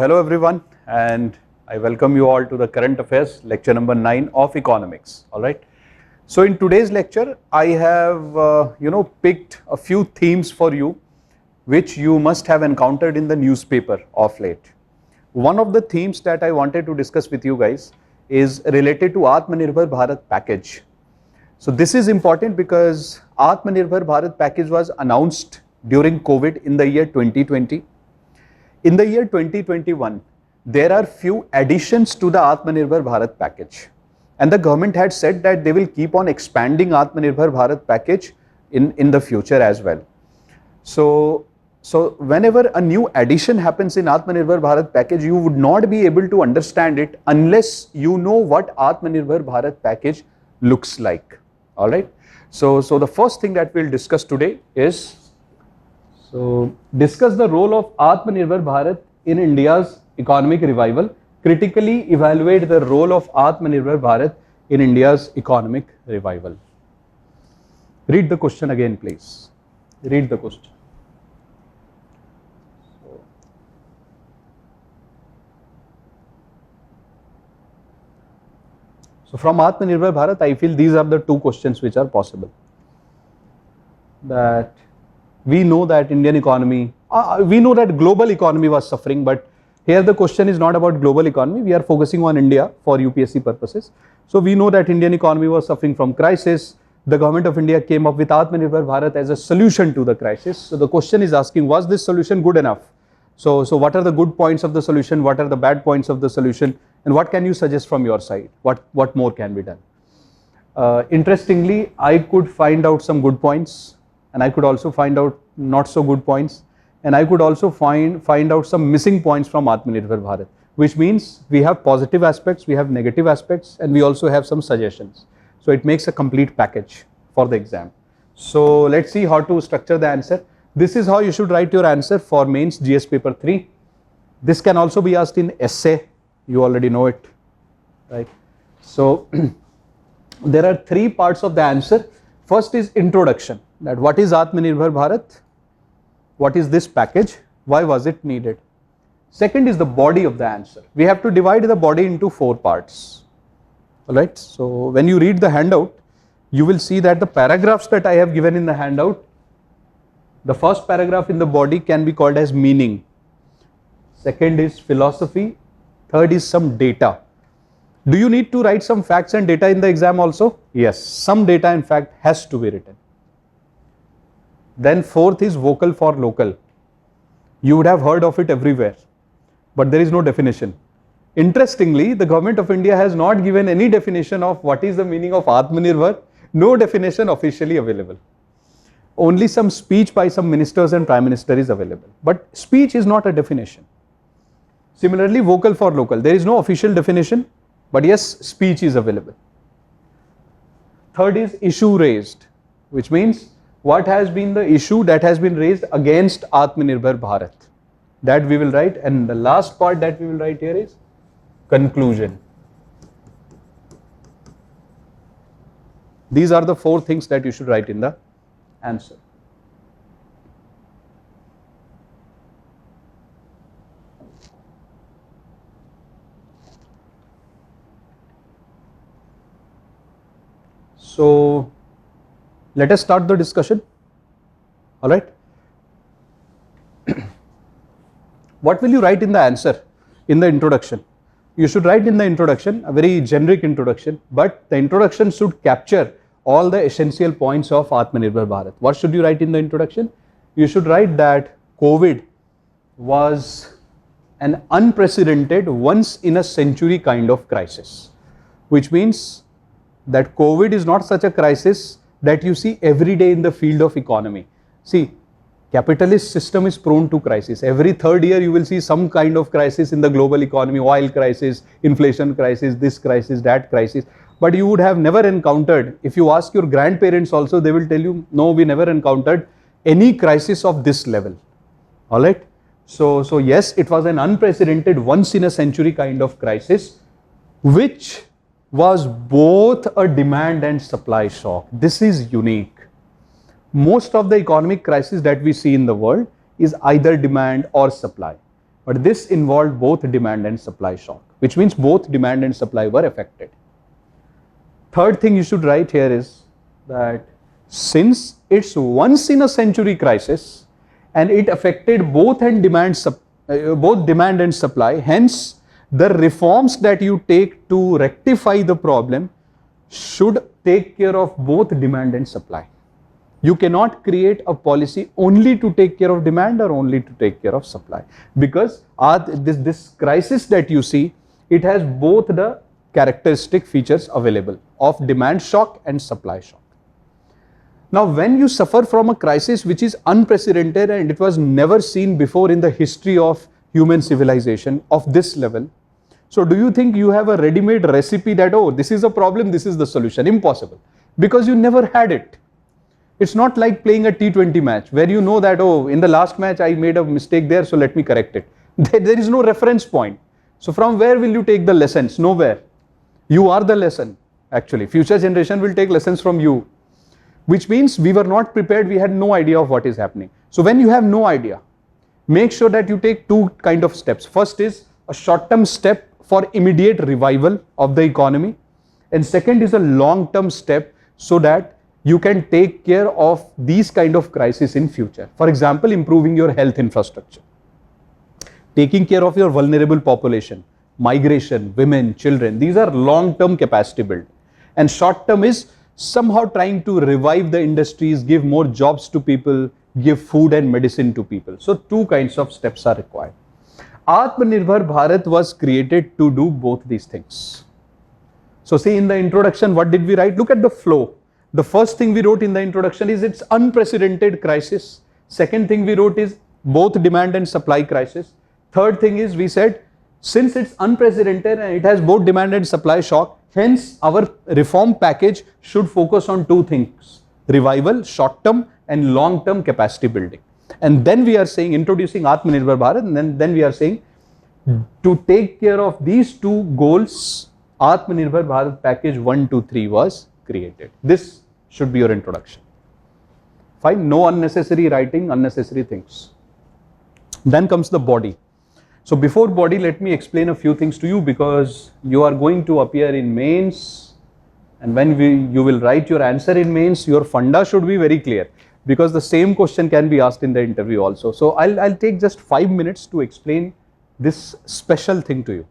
Hello everyone, and I welcome you all to the current affairs lecture number 9 of economics. All right. So in today's lecture, I have picked a few themes for you, which you must have encountered in the newspaper of late. One of the themes that I wanted to discuss with you guys is related to Atmanirbhar Bharat package. So this is important because Atmanirbhar Bharat package was announced during COVID in the year 2020. In the year 2021, there are few additions to the Atmanirbhar Bharat package, and the government had said that they will keep on expanding Atmanirbhar Bharat package in the future as well. So whenever a new addition happens in Atmanirbhar Bharat package, you would not be able to understand it unless you know what Atmanirbhar Bharat package looks like. All right. So the first thing that we'll discuss today is discuss the role of Atmanirbhar Bharat in India's economic revival. Critically evaluate the role of Atmanirbhar Bharat in India's economic revival. Read the question again, please. Read the question. So from Atmanirbhar Bharat, I feel these are the two questions which are possible. That we know that Indian economy, we know that global economy was suffering, but here the question is not about global economy. We are focusing on India for UPSC purposes. So we know that Indian economy was suffering from crisis. The government of India came up with Atmanirbhar Bharat as a solution to the crisis. So the question is asking, was this solution good enough? So what are the good points of the solution? What are the bad points of the solution? And what can you suggest from your side? What more can be done? Interestingly, I could find out some good points, and I could also find out not so good points, and I could also find out some missing points from Atmanirbhar Bharat, which means we have positive aspects, we have negative aspects, and we also have some suggestions. So it makes a complete package for the exam. So let's see how to structure the answer. This is how you should write your answer for mains GS paper 3. This can also be asked in essay. You already know it, right? So there are 3 parts of the answer. First is introduction. That what is Atmanirbhar Bharat, what is this package, why was it needed. Second is the body of the answer. We have to divide the body into 4 parts. Alright, so when you read the handout, you will see that the paragraphs that I have given in the handout, the first paragraph in the body can be called as meaning. Second is philosophy. Third is some data. Do you need to write some facts and data in the exam also? Yes, some data in fact has to be written. Then fourth is vocal for local. You would have heard of it everywhere, but there is no definition. Interestingly, the government of India has not given any definition of what is the meaning of Atmanirbhar. No definition officially available. Only some speech by some ministers and prime minister is available, but speech is not a definition. Similarly, vocal for local, there is no official definition, but yes, speech is available. Third is issue raised, which means what has been the issue that has been raised against Atmanirbhar Bharat. That we will write, and the last part that we will write here is conclusion. These are the 4 things that you should write in the answer. So let us start the discussion. All right. What will you write in the answer, in the introduction? You should write in the introduction a very generic introduction, but the introduction should capture all the essential points of Atmanirbhar Bharat. What should you write in the introduction? You should write that COVID was an unprecedented, once in a century kind of crisis, which means that COVID is not such a crisis that you see every day in the field of economy. See, capitalist system is prone to crisis. Every 3rd year you will see some kind of crisis in the global economy, oil crisis, inflation crisis, this crisis, that crisis. But you would have never encountered, if you ask your grandparents also, they will tell you, no, we never encountered any crisis of this level. All right. So yes, it was an unprecedented, once in a century kind of crisis, which was both a demand and supply shock. This is unique. Most of the economic crisis that we see in the world is either demand or supply. But this involved both demand and supply shock, which means both demand and supply were affected. Third thing you should write here is that since it's once in a century crisis and it affected both demand and supply, hence the reforms that you take to rectify the problem should take care of both demand and supply. You cannot create a policy only to take care of demand or only to take care of supply, because this crisis that you see, it has both the characteristic features available of demand shock and supply shock. Now, when you suffer from a crisis which is unprecedented and it was never seen before in the history of human civilization of this level, so do you think you have a ready-made recipe that, oh, this is a problem, this is the solution? Impossible, because you never had it. It's not like playing a T20 match where you know that, oh, in the last match I made a mistake there, so let me correct it. There is no reference point. So from where will you take the lessons? Nowhere. You are the lesson, actually. Future generation will take lessons from you, which means we were not prepared. We had no idea of what is happening. So when you have no idea, make sure that you take two kind of steps. First is a short-term step for immediate revival of the economy. And second is a long-term step so that you can take care of these kind of crises in future. For example, improving your health infrastructure, taking care of your vulnerable population, migration, women, children. These are long-term capacity build. And short-term is somehow trying to revive the industries, give more jobs to people, give food and medicine to people. So two kinds of steps are required. Atmanirbhar Bharat was created to do both these things. So see, in the introduction, what did we write? Look at the flow. The first thing we wrote in the introduction is it's unprecedented crisis. Second thing we wrote is both demand and supply crisis. Third thing is we said, since it's unprecedented and it has both demand and supply shock, hence our reform package should focus on two things: revival, short term, and long term capacity building. And then we are saying, introducing Atmanirbhar Bharat, and then we are saying, to take care of these two goals, Atmanirbhar Bharat package 1, 2, 3 was created. This should be your introduction. Fine, no unnecessary writing, unnecessary things. Then comes the body. So before body, let me explain a few things to you, because you are going to appear in mains, and when you will write your answer in mains, your funda should be very clear, because the same question can be asked in the interview also. So I'll take just 5 minutes to explain this special thing to you.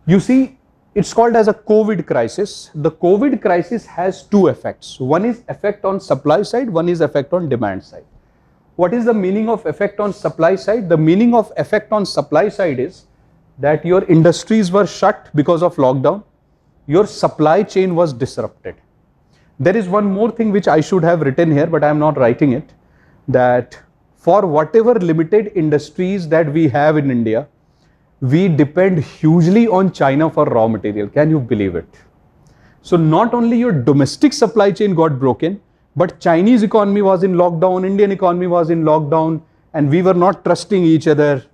You see, it's called as a COVID crisis. The COVID crisis has two effects. One is effect on supply side, one is effect on demand side. What is the meaning of effect on supply side? The meaning of effect on supply side is that your industries were shut because of lockdown. Your supply chain was disrupted. There is one more thing which I should have written here, but I am not writing it, that for whatever limited industries that we have in India, we depend hugely on China for raw material. Can you believe it? So not only your domestic supply chain got broken, but Chinese economy was in lockdown, Indian economy was in lockdown, and we were not trusting each other.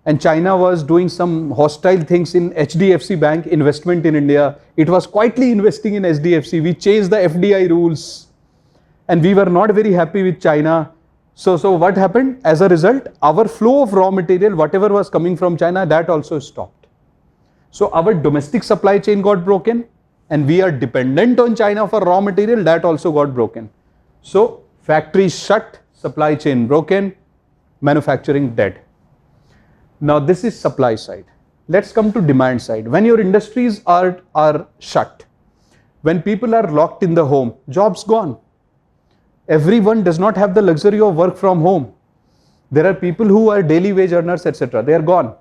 And China was doing some hostile things in HDFC Bank investment in India. It was quietly investing in HDFC. We changed the FDI rules, and we were not very happy with China. So what happened? As a result, our flow of raw material, whatever was coming from China, that also stopped. So our domestic supply chain got broken, and we are dependent on China for raw material, that also got broken. So factories shut, supply chain broken, manufacturing dead. Now this is supply side. Let's come to demand side. When your industries are shut, when people are locked in the home, jobs gone. Everyone does not have the luxury of work from home. There are people who are daily wage earners, etc. They are gone.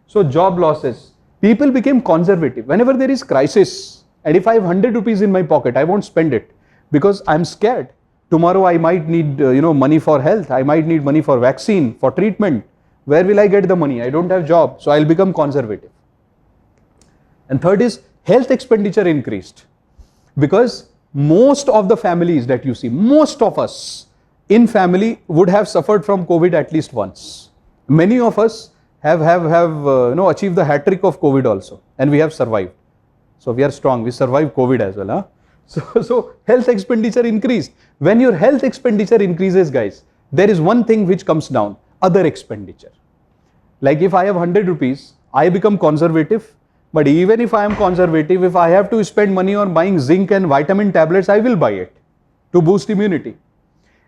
So job losses. People became conservative. Whenever there is crisis, and if I have 100 rupees in my pocket, I won't spend it because I'm scared. Tomorrow I might need money for health. I might need money for vaccine, for treatment. Where will I get the money? I don't have job, so I'll become conservative. And third is health expenditure increased, because most of the families that you see, most of us in family would have suffered from COVID at least once. Many of us have achieved the hat trick of COVID also, and we have survived. So we are strong. We survived COVID as well. Huh? So health expenditure increased. When your health expenditure increases, guys, there is one thing which comes down: other expenditure. Like if I have 100 rupees, I become conservative. But even if I am conservative, if I have to spend money on buying zinc and vitamin tablets, I will buy it to boost immunity.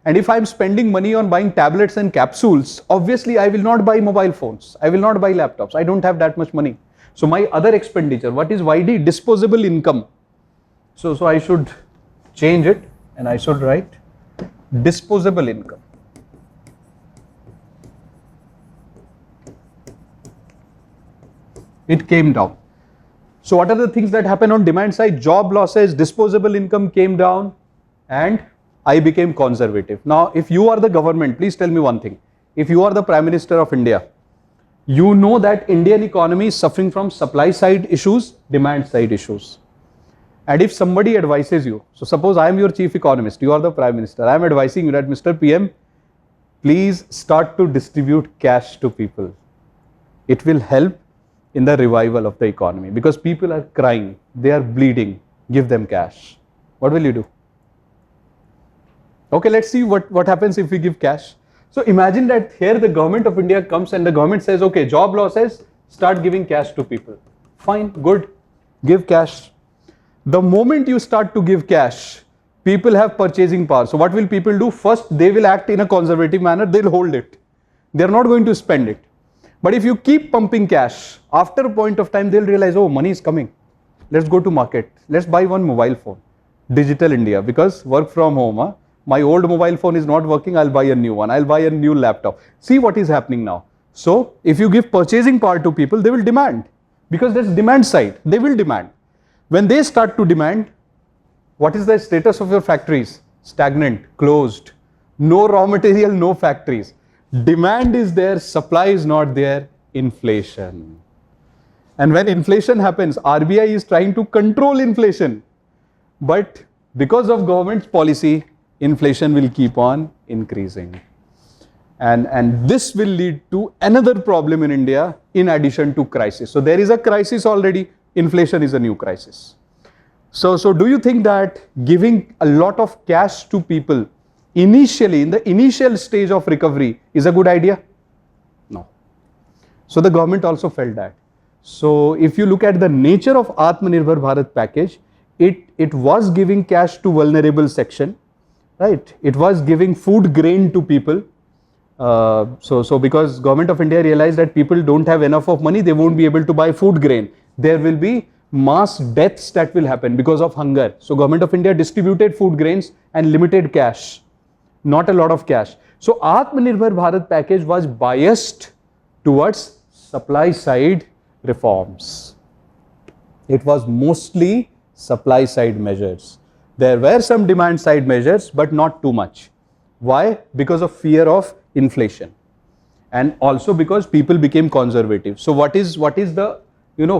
And if I am spending money on buying tablets and capsules, obviously I will not buy mobile phones. I will not buy laptops. I don't have that much money. So my other expenditure, what is YD? Disposable income. So I should change it and I should write disposable income. It came down. So what are the things that happen on demand side? Job losses, disposable income came down, and I became conservative. Now, if you are the government, please tell me one thing. If you are the Prime Minister of India, you know that Indian economy is suffering from supply side issues, demand side issues. And if somebody advises you, so suppose I am your chief economist, you are the Prime Minister, I am advising you that Mr. PM, please start to distribute cash to people. It will help in the revival of the economy because people are crying, they are bleeding, give them cash. What will you do? Okay, let's see what happens if we give cash. So imagine that here the government of India comes and the government says, okay, job losses, start giving cash to people. Fine, good, give cash. The moment you start to give cash, people have purchasing power. So what will people do? First, they will act in a conservative manner, they'll hold it. They're not going to spend it. But if you keep pumping cash, after a point of time, they'll realize, oh, money is coming. Let's go to market. Let's buy one mobile phone. Digital India, because work from home. My old mobile phone is not working, I'll buy a new one. I'll buy a new laptop. See what is happening now. So if you give purchasing power to people, they will demand. Because there's demand side. They will demand. When they start to demand, what is the status of your factories? Stagnant, closed. No raw material, no factories. Demand is there, supply is not there, inflation. And when inflation happens, RBI is trying to control inflation. But because of government's policy, inflation will keep on increasing. And this will lead to another problem in India in addition to crisis. So there is a crisis already, inflation is a new crisis. So do you think that giving a lot of cash to people initially, in the initial stage of recovery, is a good idea? No. So the government also felt that. So if you look at the nature of Atmanirbhar Bharat package, it was giving cash to vulnerable section, right? It was giving food grain to people. So because government of India realized that people don't have enough of money, they won't be able to buy food grain. There will be mass deaths that will happen because of hunger. So government of India distributed food grains and limited cash. Not a lot of cash. So Atmanirbhar Bharat package was biased towards supply side reforms. It was mostly supply side measures. There were some demand side measures, but not too much. Why? Because of fear of inflation. And also because people became conservative. So what is the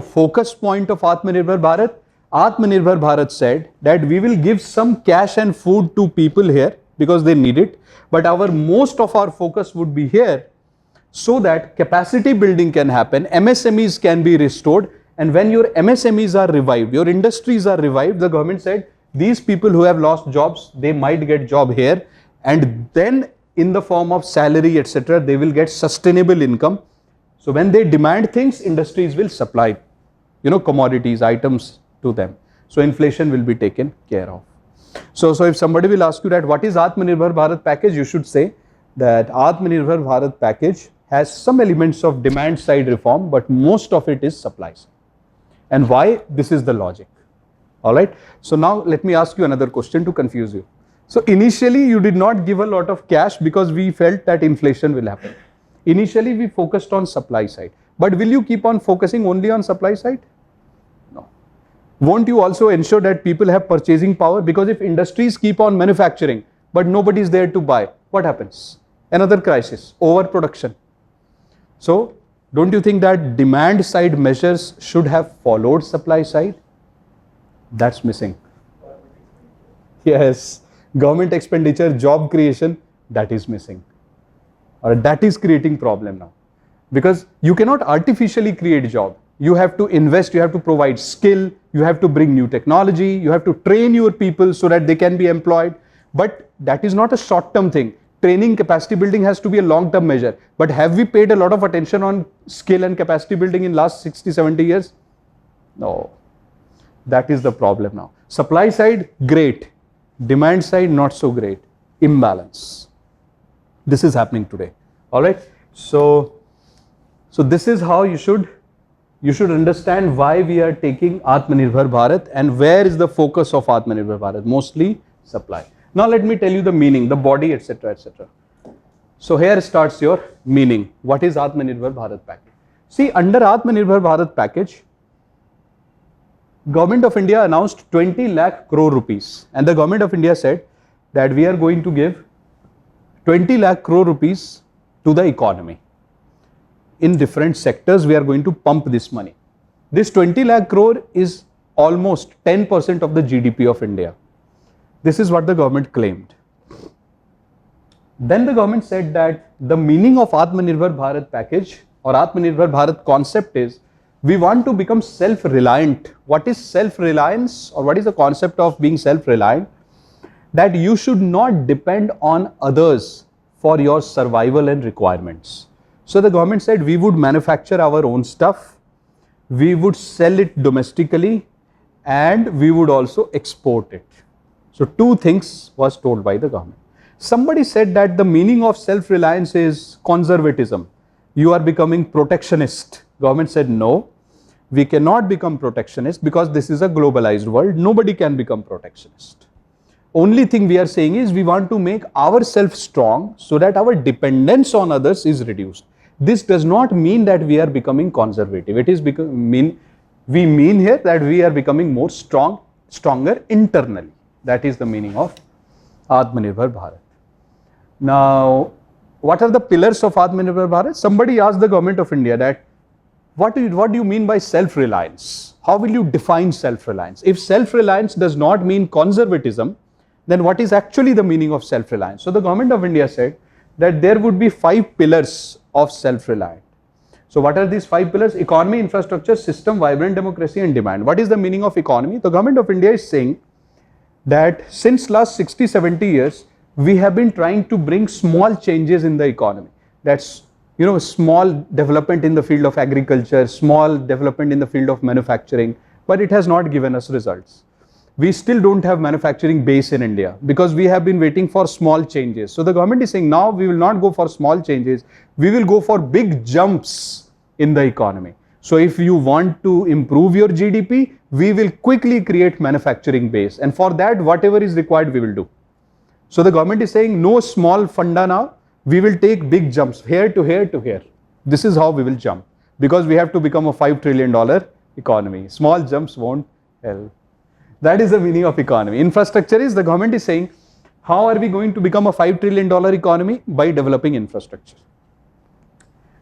focus point of Atmanirbhar Bharat? Atmanirbhar Bharat said that we will give some cash and food to people here because they need it, but most of our focus would be here so that capacity building can happen, MSMEs can be restored, and when your MSMEs are revived, your industries are revived, the government said these people who have lost jobs, they might get job here, and then in the form of salary, etc., they will get sustainable income. So when they demand things, industries will supply, commodities, items to them. So inflation will be taken care of. So if somebody will ask you that what is Atmanirbhar Bharat package, you should say that Atmanirbhar Bharat package has some elements of demand side reform, but most of it is supply side. And why? This is the logic. Alright. So now let me ask you another question to confuse you. So initially you did not give a lot of cash because we felt that inflation will happen. Initially we focused on supply side. But will you keep on focusing only on supply side? No. Won't you also ensure that people have purchasing power? Because if industries keep on manufacturing, but nobody is there to buy, what happens? Another crisis, overproduction. So don't you think that demand side measures should have followed supply side? That's missing. Yes, government expenditure, job creation, that is missing. Or that is creating problem now. Because you cannot artificially create job. You have to invest, you have to provide skill, you have to bring new technology, you have to train your people so that they can be employed. But that is not a short-term thing. training, capacity building has to be a long-term measure. But have we paid a lot of attention on skill and capacity building in last 60, 70 years? No. That is the problem now. Supply side, great. Demand side, not so great. Imbalance. This is happening today. All right. So this is how you should understand why we are taking Atmanirbhar Bharat and where is the focus of Atmanirbhar Bharat. Mostly supply. Now let me tell you the meaning, the body, etc., etc. So here starts your meaning. What is Atmanirbhar Bharat package? See, under Atmanirbhar Bharat package, Government of India announced 20 lakh crore rupees, and the Government of India said that we are going to give 20 lakh crore rupees to the economy. In different sectors, we are going to pump this money. This 20 lakh crore is almost 10% of the GDP of India. This is what the government claimed. Then the government said that the meaning of Atmanirbhar Bharat package or Atmanirbhar Bharat concept is we want to become self-reliant. What is self-reliance, or what is the concept of being self-reliant? That you should not depend on others for your survival and requirements. So the government said we would manufacture our own stuff, we would sell it domestically, and we would also export it. So two things was told by the government. Somebody said that the meaning of self-reliance is conservatism. You are becoming protectionist. Government said no, we cannot become protectionist because this is a globalized world. Nobody can become protectionist. Only thing we are saying is we want to make ourselves strong so that our dependence on others is reduced. This does not mean that we are becoming conservative. It is we mean here that we are becoming more stronger internally. That is the meaning of Atmanirbhar Bharat. Now, what are the pillars of Atmanirbhar Bharat? Somebody asked the Government of India that what do you mean by self-reliance? How will you define self-reliance? If self-reliance does not mean conservatism, then what is actually the meaning of self-reliance? So the Government of India said that there would be 5 pillars of self-reliance. So what are these 5 pillars? Economy, infrastructure, system, vibrant democracy and demand. What is the meaning of economy? The Government of India is saying that since last 60, 70 years, we have been trying to bring small changes in the economy. That's, small development in the field of agriculture, small development in the field of manufacturing, but it has not given us results. We still don't have manufacturing base in India because we have been waiting for small changes. So the government is saying now we will not go for small changes, we will go for big jumps in the economy. So if you want to improve your GDP, we will quickly create manufacturing base, and for that whatever is required we will do. So the government is saying no small funda now, we will take big jumps here to here to here. This is how we will jump because we have to become a $5 trillion economy. Small jumps won't help. That is the meaning of economy. Infrastructure is, the government is saying, how are we going to become a $5 trillion economy? By developing infrastructure.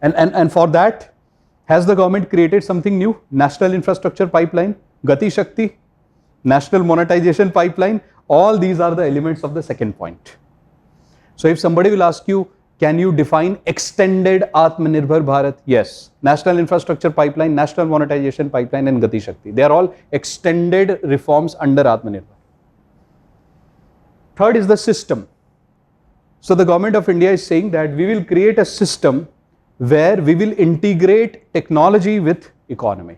And for that, has the government created something new? National Infrastructure Pipeline, Gati Shakti, National Monetization Pipeline, all these are the elements of the second point. So if somebody will ask you, can you define extended Atmanirbhar Bharat? Yes. National Infrastructure Pipeline, National Monetization Pipeline and Gati Shakti. They are all extended reforms under Atmanirbhar. Third is the system. So the Government of India is saying that we will create a system where we will integrate technology with economy.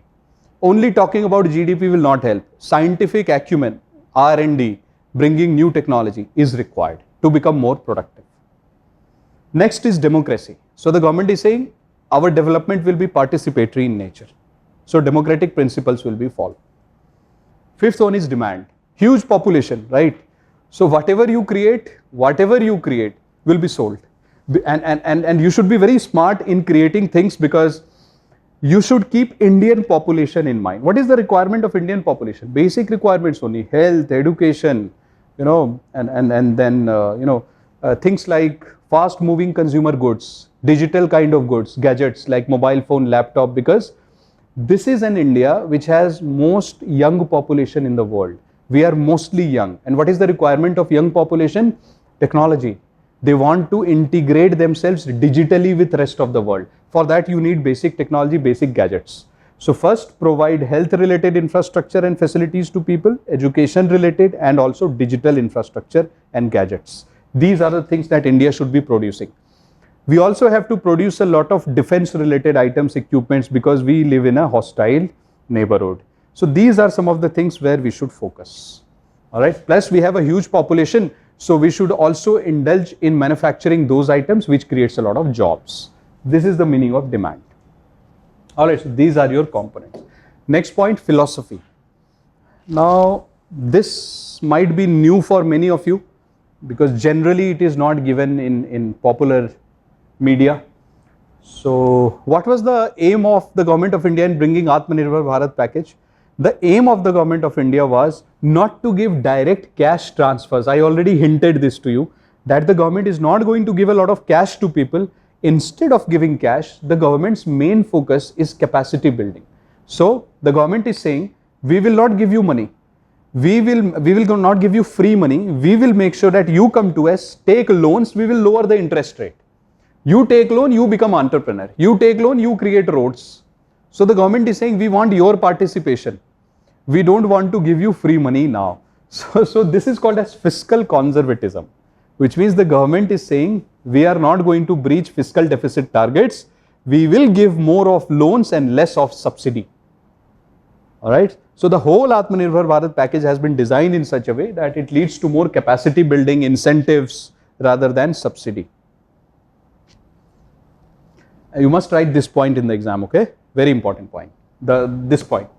Only talking about GDP will not help. Scientific acumen, R&D, bringing new technology is required to become more productive. Next is democracy. So the government is saying our development will be participatory in nature. So democratic principles will be followed. Fifth one is demand. Huge population, right? So whatever you create will be sold. And you should be very smart in creating things because you should keep Indian population in mind. What is the requirement of Indian population? Basic requirements only, health, education, and then things like fast moving consumer goods, digital kind of goods, gadgets like mobile phone, laptop, because this is an India which has most young population in the world. We are mostly young. And what is the requirement of young population? Technology. They want to integrate themselves digitally with rest of the world. For that you need basic technology, basic gadgets. So first provide health related infrastructure and facilities to people, education related and also digital infrastructure and gadgets. These are the things that India should be producing. We also have to produce a lot of defense related items, equipments, because we live in a hostile neighborhood. So these are some of the things where we should focus. All right. Plus we have a huge population, so we should also indulge in manufacturing those items which creates a lot of jobs. This is the meaning of demand. All right. So these are your components. Next point, philosophy. Now this might be new for many of you because generally it is not given in popular media. So what was the aim of the government of India in bringing Atmanirbhar Bharat package? The aim of the government of India was not to give direct cash transfers. I already hinted this to you that the government is not going to give a lot of cash to people. Instead of giving cash, the government's main focus is capacity building. So the government is saying, we will not give you money. We will not give you free money. We will make sure that you come to us, take loans, we will lower the interest rate. You take loan, you become entrepreneur. You take loan, you create roads. So the government is saying, we want your participation. We don't want to give you free money now. So this is called as fiscal conservatism, which means the government is saying, we are not going to breach fiscal deficit targets. We will give more of loans and less of subsidy. All right. So the whole Atmanirbhar Bharat package has been designed in such a way that it leads to more capacity building incentives rather than subsidy. You must write this point in the exam, okay? Very important point. This point,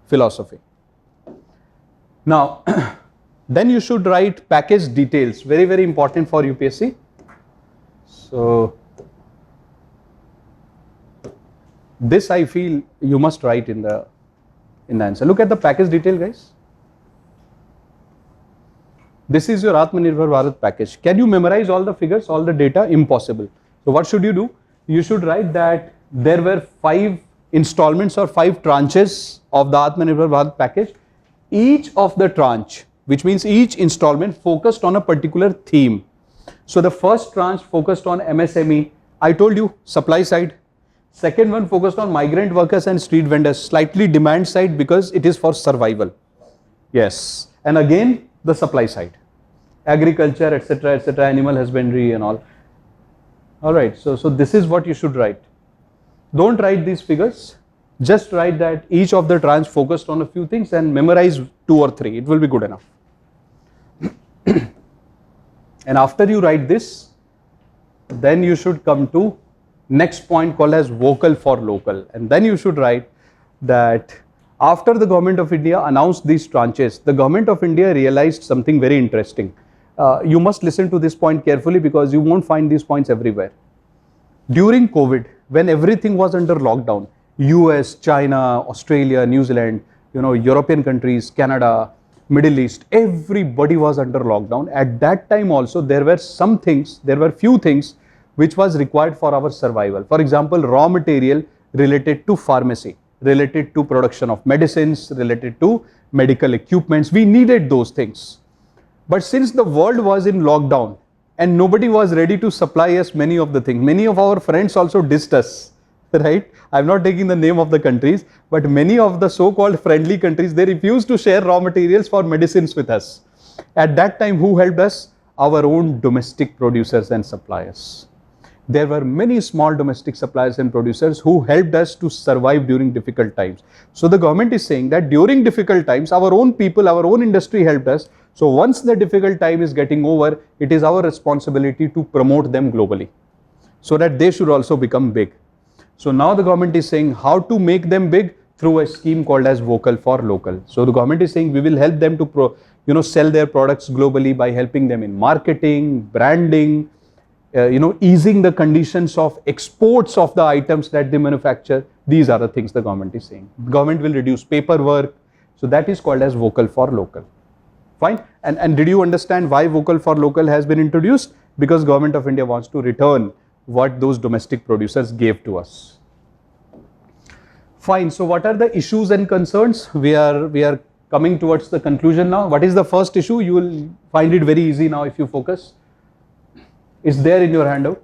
philosophy. Now, then you should write package details. Very, very important for UPSC. So, this I feel you must write in the answer. Look at the package detail, guys. This is your Atmanirbhar Bharat package. Can you memorize all the figures, all the data? Impossible. So what should you do? You should write that there were 5 installments or 5 tranches of the Atmanirbhar Bharat package. Each of the tranche, which means each installment, focused on a particular theme. So the first tranche focused on MSME. I told you, supply side. Second one focused on migrant workers and street vendors, slightly demand side because it is for survival. Yes. And again, the supply side. Agriculture, etc., animal husbandry and all. All right. So this is what you should write. Don't write these figures. Just write that each of the tranche focused on a few things and memorize 2 or 3. It will be good enough. And after you write this, then you should come to next point called as vocal for local. And then you should write that after the government of India announced these tranches, the government of India realized something very interesting. You must listen to this point carefully because you won't find these points everywhere. During COVID, when everything was under lockdown, US, China, Australia, New Zealand, European countries, Canada, Middle East, everybody was under lockdown. At that time also, there were few things which was required for our survival. For example, raw material related to pharmacy, related to production of medicines, related to medical equipments. We needed those things. But since the world was in lockdown and nobody was ready to supply us many of the things, many of our friends also dissed us, right? I'm not taking the name of the countries, but many of the so-called friendly countries, they refused to share raw materials for medicines with us. At that time, who helped us? Our own domestic producers and suppliers. There were many small domestic suppliers and producers who helped us to survive during difficult times. So the government is saying that during difficult times, our own people, our own industry helped us. So once the difficult time is getting over, it is our responsibility to promote them globally so that they should also become big. So now the government is saying how to make them big through a scheme called as vocal for local. So the government is saying we will help them to sell their products globally by helping them in marketing, branding, easing the conditions of exports of the items that they manufacture. These are the things the government is saying. Government will reduce paperwork. So that is called as vocal for local. Fine. And did you understand why vocal for local has been introduced? Because government of India wants to return what those domestic producers gave to us. Fine. So what are the issues and concerns? We are coming towards the conclusion now. What is the first issue? You will find it very easy now if you focus. It's there in your handout.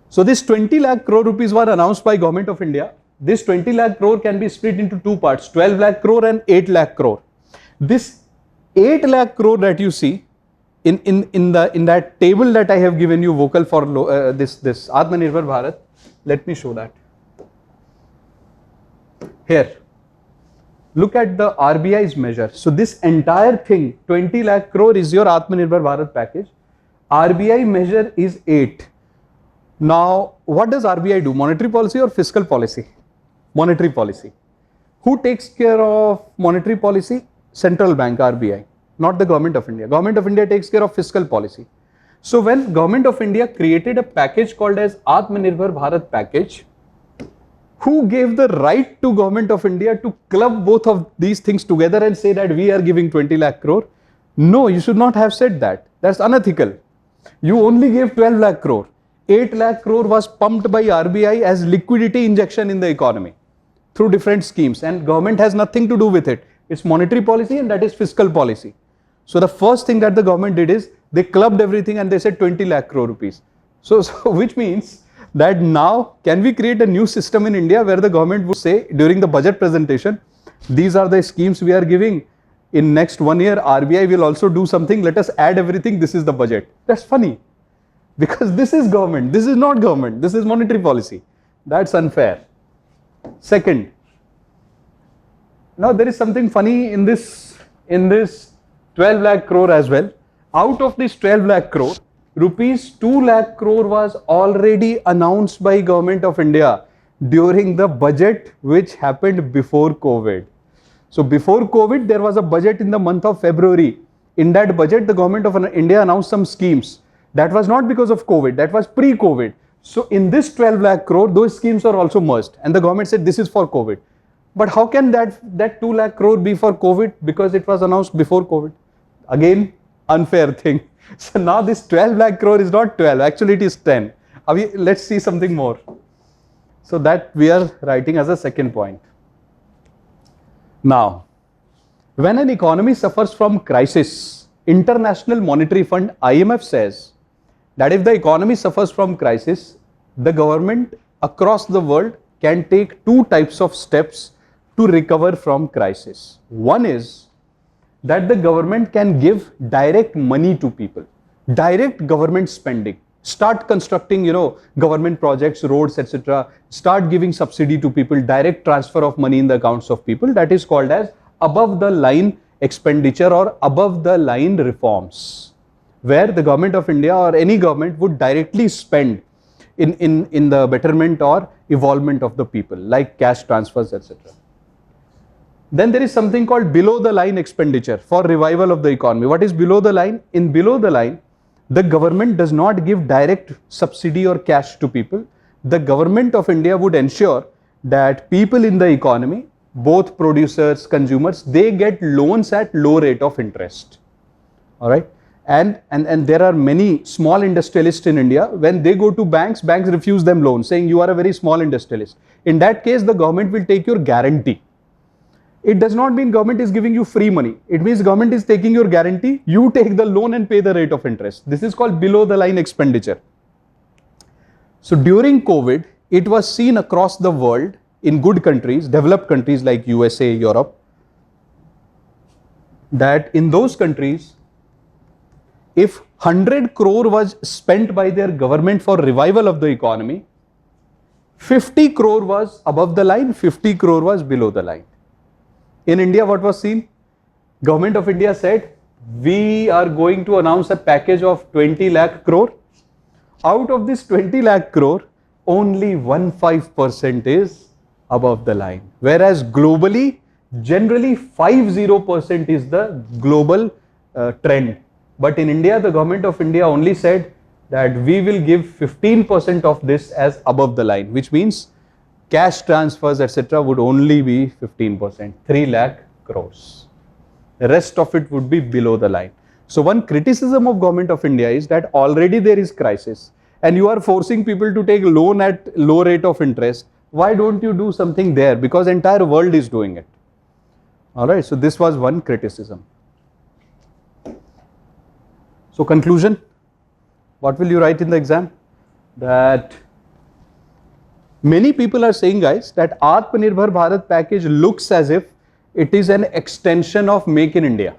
So this 20 lakh crore rupees were announced by government of India. This 20 lakh crore can be split into 2 parts, 12 lakh crore and 8 lakh crore. This 8 lakh crore that you see in that table that I have given you, vocal for this Atmanirbhar Bharat, let me show that. Here, look at the RBI's measure. So this entire thing, 20 lakh crore is your Atmanirbhar Bharat package. RBI measure is 8. Now, what does RBI do? Monetary policy or fiscal policy? Monetary policy. Who takes care of monetary policy? Central Bank, RBI, not the Government of India. Government of India takes care of fiscal policy. So when Government of India created a package called as Atmanirbhar Bharat package, who gave the right to Government of India to club both of these things together and say that we are giving 20 lakh crore? No, you should not have said that. That's unethical. You only gave 12 lakh crore. 8 lakh crore was pumped by RBI as liquidity injection in the economy through different schemes, and government has nothing to do with it. It's monetary policy and that is fiscal policy. So the first thing that the government did is they clubbed everything and they said 20 lakh crore rupees. So which means that now can we create a new system in India where the government would say during the budget presentation, these are the schemes we are giving. In next 1 year, RBI will also do something. Let us add everything. This is the budget. That's funny because this is government. This is not government. This is monetary policy. That's unfair. Second, now there is something funny in this 12 lakh crore as well. Out of this 12 lakh crore, rupees 2 lakh crore was already announced by Government of India during the budget which happened before COVID. So before COVID, there was a budget in the month of February. In that budget, the Government of India announced some schemes. That was not because of COVID, that was pre-COVID. So in this 12 lakh crore, those schemes are also merged and the government said this is for COVID. But how can that 2 lakh crore be for COVID? Because it was announced before COVID. Again, unfair thing. So now this 12 lakh crore is not 12, actually it is 10. Let's see something more. So that we are writing as a second point. Now, when an economy suffers from crisis, International Monetary Fund IMF says that if the economy suffers from crisis, the government across the world can take two types of steps to recover from crisis. One is that the government can give direct money to people, direct government spending, start constructing, government projects, roads, etc. Start giving subsidy to people, direct transfer of money in the accounts of people. That is called as above the line expenditure or above the line reforms, where the Government of India or any government would directly spend in the betterment or evolvement of the people, like cash transfers, etc. Then there is something called below the line expenditure for revival of the economy. What is below the line? In below the line, the government does not give direct subsidy or cash to people. The Government of India would ensure that people in the economy, both producers, consumers, they get loans at low rate of interest. All right. And there are many small industrialists in India. When they go to banks refuse them loans, saying you are a very small industrialist. In that case, the government will take your guarantee. It does not mean government is giving you free money. It means government is taking your guarantee. You take the loan and pay the rate of interest. This is called below the line expenditure. So during COVID, it was seen across the world in good countries, developed countries like USA, Europe, that in those countries, if 100 crore was spent by their government for revival of the economy, 50 crore was above the line, 50 crore was below the line. In India, what was seen? Government of India said, we are going to announce a package of 20 lakh crore. Out of this 20 lakh crore, only 15% is above the line. Whereas globally, generally 50% is the global trend. But in India, the Government of India only said that we will give 15% of this as above the line, which means cash transfers, etc. would only be 15%, 3 lakh crores. The rest of it would be below the line. So one criticism of Government of India is that already there is crisis and you are forcing people to take loan at low rate of interest. Why don't you do something there? Because entire world is doing it. All right. So this was one criticism. So conclusion, what will you write in the exam? That many people are saying, guys, that Atmanirbhar Bharat package looks as if it is an extension of Make in India.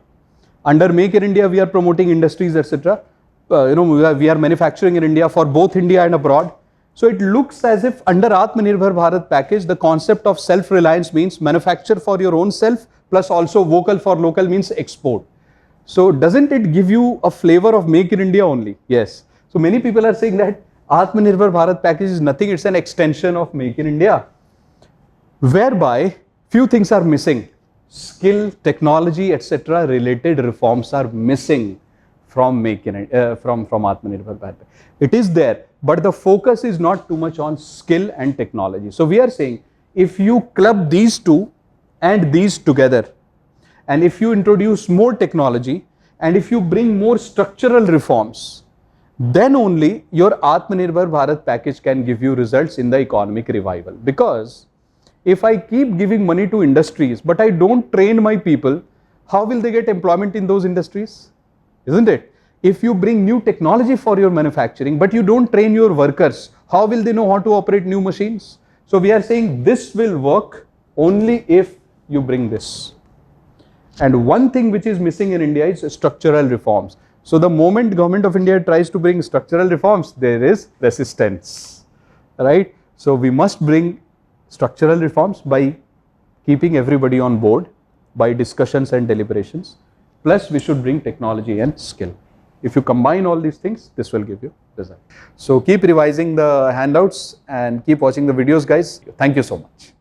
Under Make in India, we are promoting industries, etc. We are manufacturing in India for both India and abroad. So it looks as if under Atmanirbhar Bharat package, the concept of self-reliance means manufacture for your own self, plus also vocal for local means export. So doesn't it give you a flavor of Make in India only? Yes. So many people are saying that Atmanirbhar Bharat package is nothing, it's an extension of Make in India, whereby few things are missing. Skill, technology, etc. related reforms are missing from Atmanirbhar Bharat. It is there, but the focus is not too much on skill and technology. So we are saying, if you club these two and these together, and if you introduce more technology, and if you bring more structural reforms, then only your Atmanirbhar Bharat package can give you results in the economic revival. Because if I keep giving money to industries, but I don't train my people, how will they get employment in those industries? Isn't it? If you bring new technology for your manufacturing, but you don't train your workers, how will they know how to operate new machines? So we are saying this will work only if you bring this. And one thing which is missing in India is structural reforms. So the moment Government of India tries to bring structural reforms, there is resistance, right? So we must bring structural reforms by keeping everybody on board, by discussions and deliberations, plus we should bring technology and skill. If you combine all these things, this will give you result. So keep revising the handouts and keep watching the videos, guys. Thank you so much.